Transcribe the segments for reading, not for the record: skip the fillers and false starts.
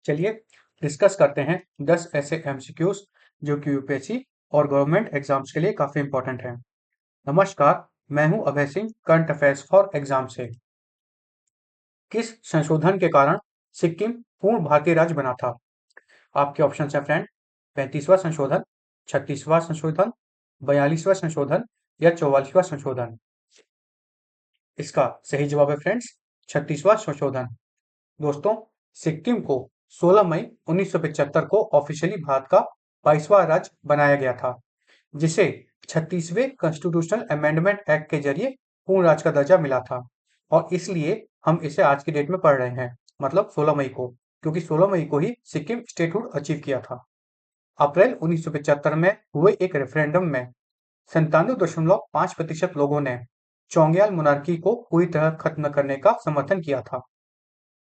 चलिए डिस्कस करते हैं 10 ऐसे एमसीक्यूज जो कि यूपीएससी और गवर्नमेंट एग्जाम्स के लिए काफी इंपॉर्टेंट हैं। नमस्कार, मैं हूं Abhay Singh, current affairs for exam से। किस संशोधन के कारण सिक्किम पूर्ण भारतीय राज्य बना था? आपके ऑप्शन है फ्रेंड, 35वां संशोधन, 36वां संशोधन, 42वां संशोधन या 44वां संशोधन। इसका सही जवाब है फ्रेंड्स, 36वां संशोधन। दोस्तों, सिक्किम को 16 मई 1975 को ऑफिशियली भारत का 22वां राज्य बनाया गया था, जिसे 36वें कॉन्स्टिट्यूशनल अमेंडमेंट एक्ट के जरिए पूर्ण राज्य का दर्जा मिला था। और इसलिए हम इसे आज की डेट में पढ़ रहे हैं, मतलब 16 मई को, क्योंकि 16 मई को ही सिक्किम स्टेटहुड अचीव किया था। अप्रैल 1975 में हुए एक रेफरेंडम में 97.5% लोगों ने चोंग्याल मोनार्की को पूरी तरह खत्म करने का समर्थन किया था।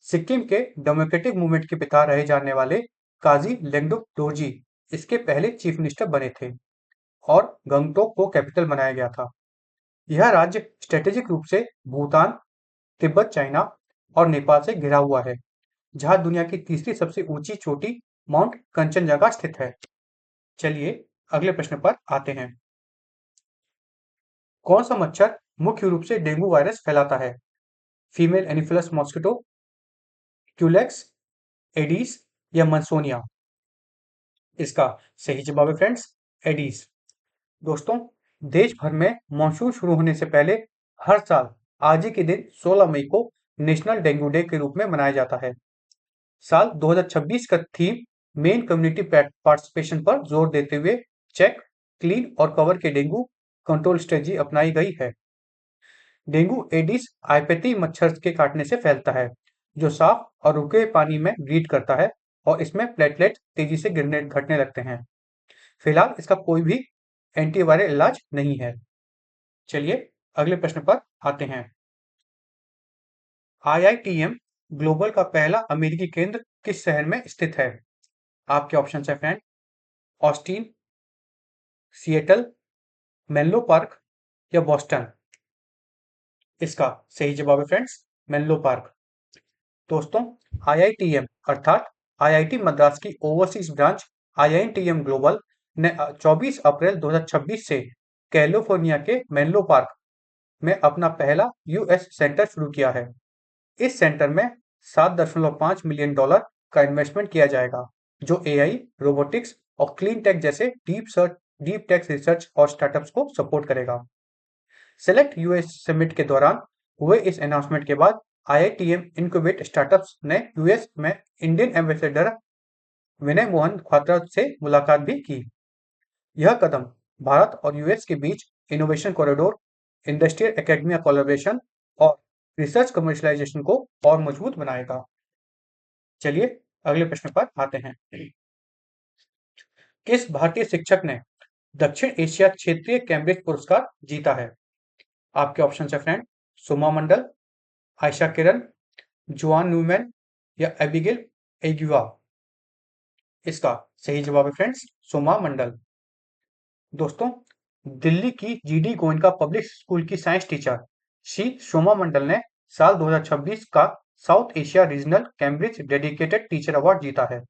सिक्किम के डेमोक्रेटिक मूवमेंट के पिता रहे जाने वाले काजी लेंगडुक डोरजी इसके पहले चीफ मिनिस्टर बने थे और गंगटोक को कैपिटल बनाया गया था। यह राज्य स्ट्रेटेजिक रूप से भूटान, तिब्बत, चाइना और नेपाल से घिरा हुआ है, जहां दुनिया की तीसरी सबसे ऊंची चोटी माउंट कंचनजंगा स्थित है। चलिए अगले प्रश्न पर आते हैं। कौन सा मच्छर मुख्य रूप से डेंगू वायरस फैलाता है? फीमेल एनिफिलस मॉस्किटो, क्यूलेक्स, एडीज या मंसोनिया? इसका सही जवाब है फ्रेंड्स, एडीज। दोस्तों, देश भर में मानसून शुरू होने से पहले हर साल आज ही के दिन 16 मई को नेशनल डेंगू डे के रूप में मनाया जाता है। साल 2026 का थीम मेन कम्युनिटी पार्टिसिपेशन पर जोर देते हुए चेक, क्लीन और कवर के डेंगू कंट्रोल स्ट्रेटजी अपनाई गई है। डेंगू एडिस आइपेथी मच्छर के काटने से फैलता है, जो साफ और रुके पानी में ब्रीड करता है और इसमें प्लेटलेट तेजी से गिरने घटने लगते हैं। फिलहाल इसका कोई भी एंटीवायरल इलाज नहीं है। चलिए अगले प्रश्न पर आते हैं। IITM ग्लोबल का पहला अमेरिकी केंद्र किस शहर में स्थित है? आपके ऑप्शन है friend, Austin, Seattle, Menlo park या बॉस्टन? इसका सही जवाब है फ्रेंड्स, मेनलो पार्क। दोस्तों, IITM अर्थात IIT मद्रास की ओवरसीज ब्रांच IITM ग्लोबल ने 24 अप्रैल 2026 से कैलिफोर्निया के मेनलो पार्क में अपना पहला यूएस सेंटर शुरू किया है। इस सेंटर में $7.5 मिलियन का इन्वेस्टमेंट किया जाएगा, जो AI, रोबोटिक्स और क्लीन टेक जैसे डीप टेक रिसर्च और स्टार्टअप्स को सपोर्ट करेगा। सेलेक्ट यूएस समिट के दौरान हुए इस अनाउंसमेंट के बाद IITM इनक्यूबेट स्टार्टअप्स ने यूएस में इंडियन एम्बेसडर विनय मोहन क्वात्रा से मुलाकात भी की। यह कदम भारत और यूएस के बीच innovation corridor, industrial academia collaboration और रिसर्च कमर्शियलाइजेशन को और मजबूत बनाएगा। चलिए अगले प्रश्न पर आते हैं। किस भारतीय शिक्षक ने दक्षिण एशिया क्षेत्रीय कैम्ब्रिज पुरस्कार जीता है? आपके ऑप्शन है फ्रेंड, सोमा मंडल, आयशा किरण, जोआन न्यूमैन या एबिगेल एग्युआ? इसका सही जवाब है फ्रेंड्स, सोमा मंडल। दोस्तों, दिल्ली की GD गोयनका पब्लिक स्कूल की साइंस टीचर श्री सोमा मंडल ने साल 2026 का south Asia regional Cambridge dedicated teacher award जीता है।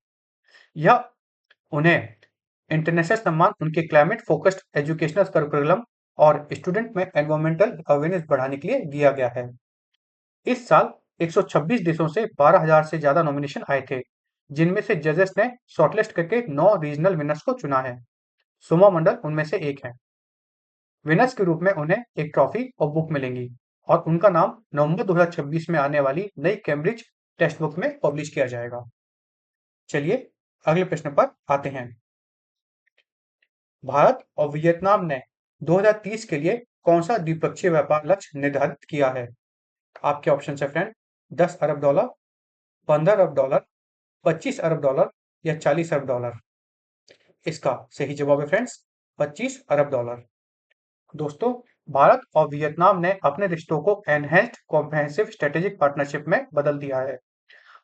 यह उन्हें इंटरनेशनल सम्मान उनके क्लाइमेट फोकस्ड एजुकेशनल करिकुलम और स्टूडेंट में एनवायरमेंटल अवेयरनेस बढ़ाने के लिए दिया गया है। इस साल 126 देशों से 12,000 से ज्यादा नॉमिनेशन आए थे, जिनमें से जजेस ने शॉर्टलिस्ट करके 9 रीजनल विनर्स को चुना है। सोमा मंडल उनमें से एक है। विनर्स के रूप में उन्हें एक ट्रॉफी और बुक मिलेंगी और उनका नाम नवंबर 2026 में आने वाली नई कैम्ब्रिज टेक्स्ट बुक में पब्लिश किया जाएगा। चलिए अगले प्रश्न पर आते हैं। भारत और वियतनाम ने 2030 के लिए कौन सा द्विपक्षीय व्यापार लक्ष्य निर्धारित किया है? आपके ऑप्शन है फ्रेंड, $10 अरब, $15 अरब, $25 अरब या $40 अरब? इसका सही जवाब है फ्रेंड्स, $25 अरब। दोस्तों, भारत और वियतनाम ने अपने रिश्तों को एनहेंस्ड कॉम्प्रिहेंसिव स्ट्रेटेजिक पार्टनरशिप में बदल दिया है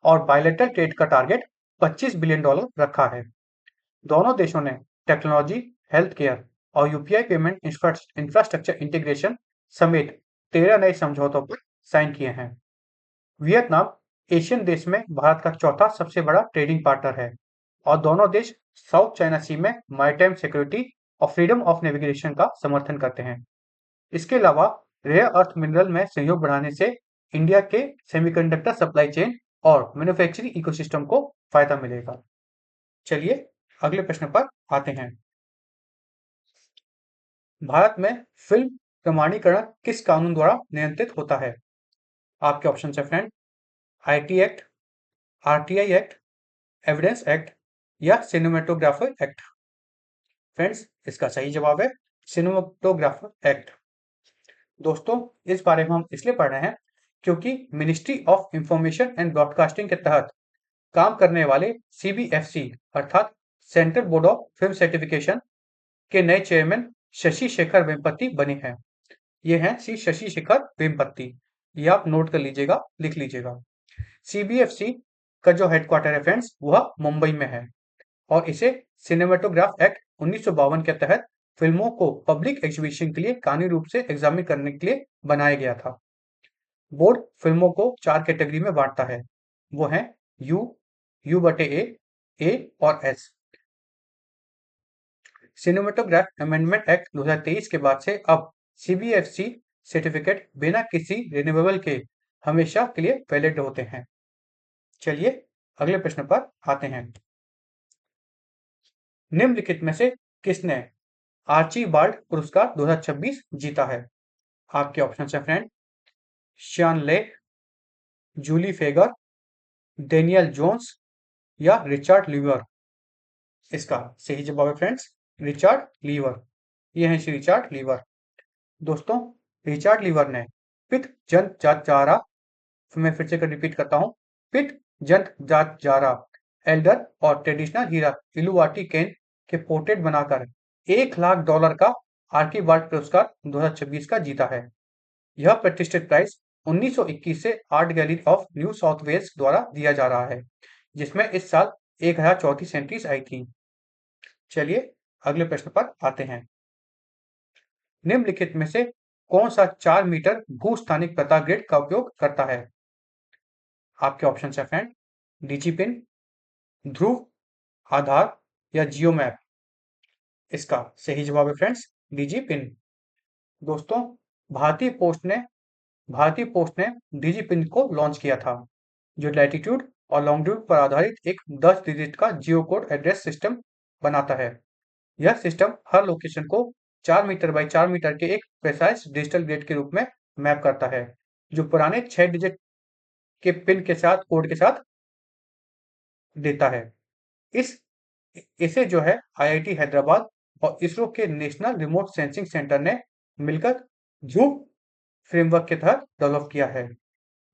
और बायलैटरल ट्रेड का टारगेट $25 बिलियन रखा है। दोनों देशों ने टेक्नोलॉजी, हेल्थ केयर और यूपीआई पेमेंट इंफ्रास्ट्रक्चर इंटीग्रेशन समेत 13 नए समझौतों पर साइन किए हैं। वियतनाम एशियन देश में भारत का चौथा सबसे बड़ा ट्रेडिंग पार्टनर है और दोनों देश साउथ चाइना सी में मैरीटाइम सिक्योरिटी और फ्रीडम ऑफ नेविगेशन का समर्थन करते हैं। इसके अलावा रेयर अर्थ मिनरल में सहयोग बढ़ाने से इंडिया के सेमीकंडक्टर सप्लाई चेन और मैन्युफैक्चरिंग इकोसिस्टम को फायदा मिलेगा। चलिए अगले प्रश्न पर आते हैं। भारत में फिल्म प्रमाणीकरण किस कानून द्वारा नियंत्रित होता है? आपके ऑप्शन है friend, IT act, RTI act, evidence act या सिनेमेटोग्राफर एक्ट। फ्रेंड्स, इसका सही जवाब है सिनेमेटोग्राफर एक्ट। दोस्तों, इस बारे में हम इसलिए पढ़ रहे हैं क्योंकि ministry of information and broadcasting के तहत काम करने वाले सीबीएफसी अर्थात central board of film certification के नए चेयरमैन शशि शेखर वेम्पति बने हैं। ये हैं श्री शशि शेखर वेम्पति। ये आप नोट कर लीजिएगा, लिख लीजिएगा। सीबीएफसी का जो हेडक्वार्टर है फ्रेंड्स, वह मुंबई में है और इसे सिनेमेटोग्राफ एक्ट 1952 के तहत फिल्मों को पब्लिक एग्जीबिशन के लिए कानूनी रूप से एग्जामिन करने के लिए बनाया गया था। बोर्ड फिल्मों को 4 कैटेगरी में बांटता है। वो हैं यू, यू/ए, ए और एस। सिनेमेटोग्राफ अमेंडमेंट एक्ट 2023 के बाद से अब सीबीएफसी सर्टिफिकेट बिना किसी रिन्यूएबल के हमेशा के लिए वैलिड होते हैं। चलिए अगले प्रश्न पर आते हैं। निम्नलिखित में से किसने आर्चीबाल्ड पुरस्कार 2026 जीता है? आपके ऑप्शन है फ्रेंड, शियान ले, जूली फेगर, डेनियल जोन्स या रिचर्ड लीवर। इसका सही जवाब है फ्रेंड्स, रिचर्ड लीवर। ये हैं श्री रिचर्ड लीवर। दोस्तों, रिचर्ड लीवर ने पित जंत जात जारा, मैं फिर से रिपीट करता हूँ, पिट जंत जात जारा, एल्डर और ट्रेडिशनल हीरा इलुवाटी केन के पोर्ट्रेट बनाकर $1,00,000 का आर्कीबाल्ड पुरस्कार 2026 का जीता है। यह प्रतिष्ठित प्राइज 1921 से art gallery of New South Wales द्वारा दिया जा रहा है, जिसमें इस साल 1034 एंट्रीज आई थी। चलिए अगले प्रश्न पर आते हैं। निम्नलिखित में से कौन सा 4 मीटर भूस्थानिक पता ग्रिड का उपयोग करता है? आपके ऑप्शन है फ्रेंड, डिजिपिन, ध्रुव, आधार या जियो मैप। इसका सही जवाब है फ्रेंड्स, डिजिपिन। दोस्तों, भारतीय पोस्ट ने डिजिपिन को लॉन्च किया था, जो लैटिट्यूड और लॉन्गिट्यूड पर आधारित एक 10 डिजिट का जियो कोड एड्रेस सिस्टम बनाता है। यह सिस्टम हर लोकेशन को 4 मीटर बाई 4 मीटर के एक प्रेसाइज डिजिटल ग्रिड के रूप में मैप करता है, जो पुराने 6 डिजिट के पिन के साथ कोड के साथ देता है। इसे जो है आईआईटी हैदराबाद और इसरो के नेशनल रिमोट सेंसिंग सेंटर ने मिलकर ध्रुव फ्रेमवर्क के तहत डेवलप किया है।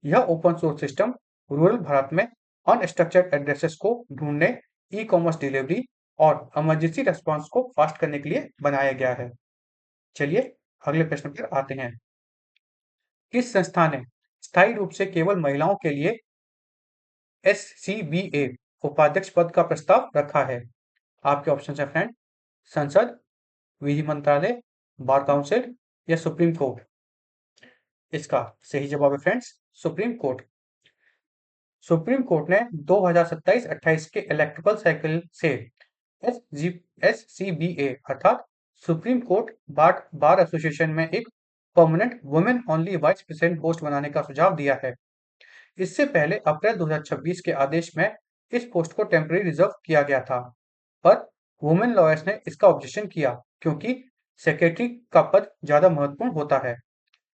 यह open source system rural Bharat में अनस्ट्रक्चर्ड एड्रेसेस को ढूंढने, ई कॉमर्स डिलीवरी और इमरजेंसी रेस्पॉन्स को फास्ट करने के लिए बनाया गया है। चलिए अगले प्रश्न पर आते हैं। किस संस्था ने स्थायी रूप से केवल महिलाओं के लिए SCBA उपाध्यक्ष पद का प्रस्ताव रखा है? आपके ऑप्शन है फ्रेंड, संसद, विधि मंत्रालय, बार काउंसिल या सुप्रीम कोर्ट। इसका सही जवाब है friends, supreme court. Supreme court ने 2027-28 के इलेक्ट्रिकल साइकिल से SCBA अर्थात सुप्रीम कोर्ट बार एसोसिएशन में एक permanent women only vice president post बनाने का सुझाव दिया है। इससे पहले अप्रैल 2026 के आदेश में इस पोस्ट को टेम्पररी रिजर्व किया गया था, पर वुमेन लॉयर्स ने इसका ऑब्जेक्शन किया क्योंकि सेक्रेटरी का पद ज्यादा महत्वपूर्ण होता है।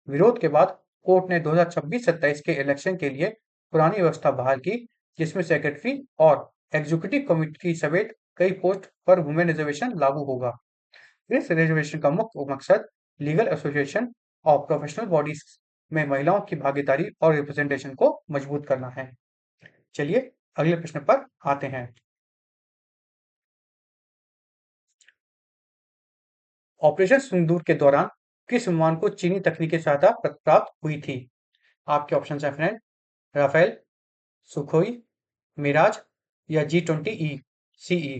विरोध के बाद कोर्ट ने 2026-27 के इलेक्शन के लिए पुरानी व्यवस्था बहाल की, जिसमें सेक्रेटरी और एग्जीक्यूटिव कमेटी समेत कई पोस्ट पर वुमेन रिजर्वेशन लागू होगा। इस रिजर्वेशन का मुख्य मकसद लीगल एसोसिएशन और प्रोफेशनल बॉडीज में महिलाओं की भागीदारी और रिप्रेजेंटेशन को मजबूत करना है। चलिए अगले प्रश्न पर आते हैं। ऑपरेशन सिंदूर के दौरान किस विमान को चीनी तकनीकी सहायता प्राप्त हुई थी? आपके ऑप्शन है फ्रेंड, राफेल, सुखोई, मिराज या G-20E CE।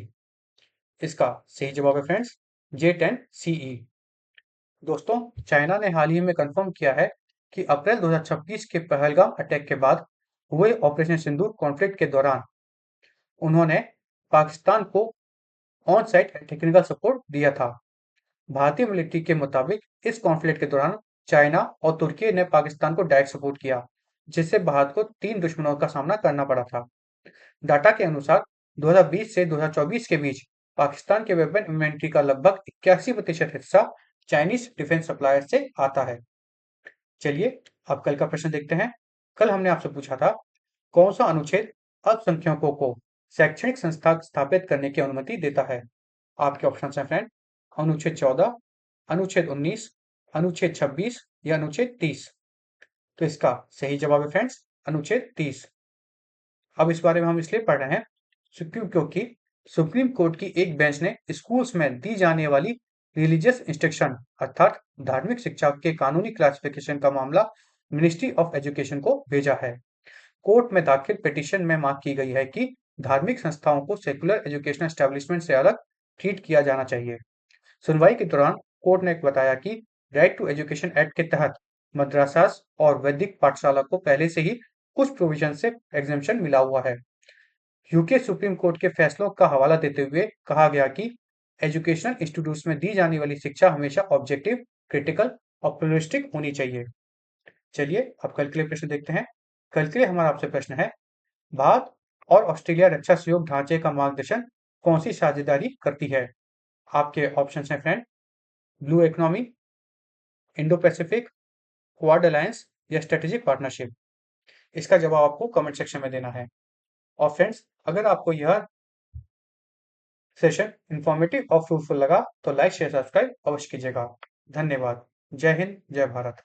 इसका सही जवाब है फ्रेंड्स, J-10 CE। दोस्तों, चाइना ने हाल ही में कंफर्म किया है कि अप्रैल 2026 के पहलगाम अटैक के बाद हुए ऑपरेशन सिंदूर कॉन्फ्लिक्ट के दौरान उन्होंने पाकिस्तान को ऑन साइट टेक्निकल सपोर्ट दिया था। भारतीय मिलिट्री के मुताबिक इस कॉन्फ्लिक्ट के दौरान चाइना और तुर्की ने पाकिस्तान को डायरेक्ट सपोर्ट किया, जिससे भारत को 3 दुश्मनों का सामना करना पड़ा था। डाटा के अनुसार 2020 से 2024 के बीच पाकिस्तान के वेपन इन्वेंट्री का लगभग 81% हिस्सा चाइनीज डिफेंस सप्लायर से आता है। चलिए अब कल का प्रश्न देखते हैं। कल हमने आपसे पूछा था, कौन सा अनुच्छेद अल्पसंख्यकों को शैक्षणिक संस्था स्थापित करने की अनुमति देता है? आपके ऑप्शन हैं फ्रेंड, अनुच्छेद 14, अनुच्छेद 19, अनुच्छेद 26 या अनुच्छेद 30। तो इसका सही जवाब है फ्रेंड्स, अनुच्छेद 30। अब इस बारे में हम इसलिए पढ़ रहे हैं क्योंकि सुप्रीम कोर्ट की एक बेंच ने स्कूल्स में दी जाने वाली रिलीजियस इंस्ट्रक्शन अर्थात धार्मिक शिक्षा के कानूनी क्लासिफिकेशन का मामला मिनिस्ट्री ऑफ एजुकेशन को भेजा है। कोर्ट में दाखिल पिटीशन में मांग की गई है कि धार्मिक संस्थाओं को सेकुलर एजुकेशनल एस्टेब्लिशमेंट से अलग ट्रीट किया जाना चाहिए। सुनवाई के दौरान कोर्ट ने बताया कि राइट टू एजुकेशन एक्ट के तहत मदरसास और वैदिक पाठशाला को पहले से ही कुछ प्रोविजन से एग्जेम्पशन मिला हुआ है। यूके सुप्रीम कोर्ट के फैसलों का हवाला देते हुए कहा गया कि एजुकेशनल इंस्टीट्यूट्स में दी जाने वाली शिक्षा हमेशा ऑब्जेक्टिव, क्रिटिकल और प्लुरलिस्टिक होनी चाहिए। चलिए अब कल के लिए प्रश्न देखते हैं। कल के लिए हमारा आपसे प्रश्न है, भारत और ऑस्ट्रेलिया रक्षा सहयोग ढांचे का मार्गदर्शन कौन सी साझेदारी करती है? आपके ऑप्शन हैं friend, blue economy, Indo Pacific, quad alliance या स्ट्रेटेजिक पार्टनरशिप। इसका जवाब आपको कमेंट सेक्शन में देना है। और फ्रेंड्स, अगर आपको यह सेशन इंफॉर्मेटिव और फ्रूटफुल लगा तो लाइक शेयर सब्सक्राइब अवश्य कीजिएगा। धन्यवाद। जय हिंद, जय भारत।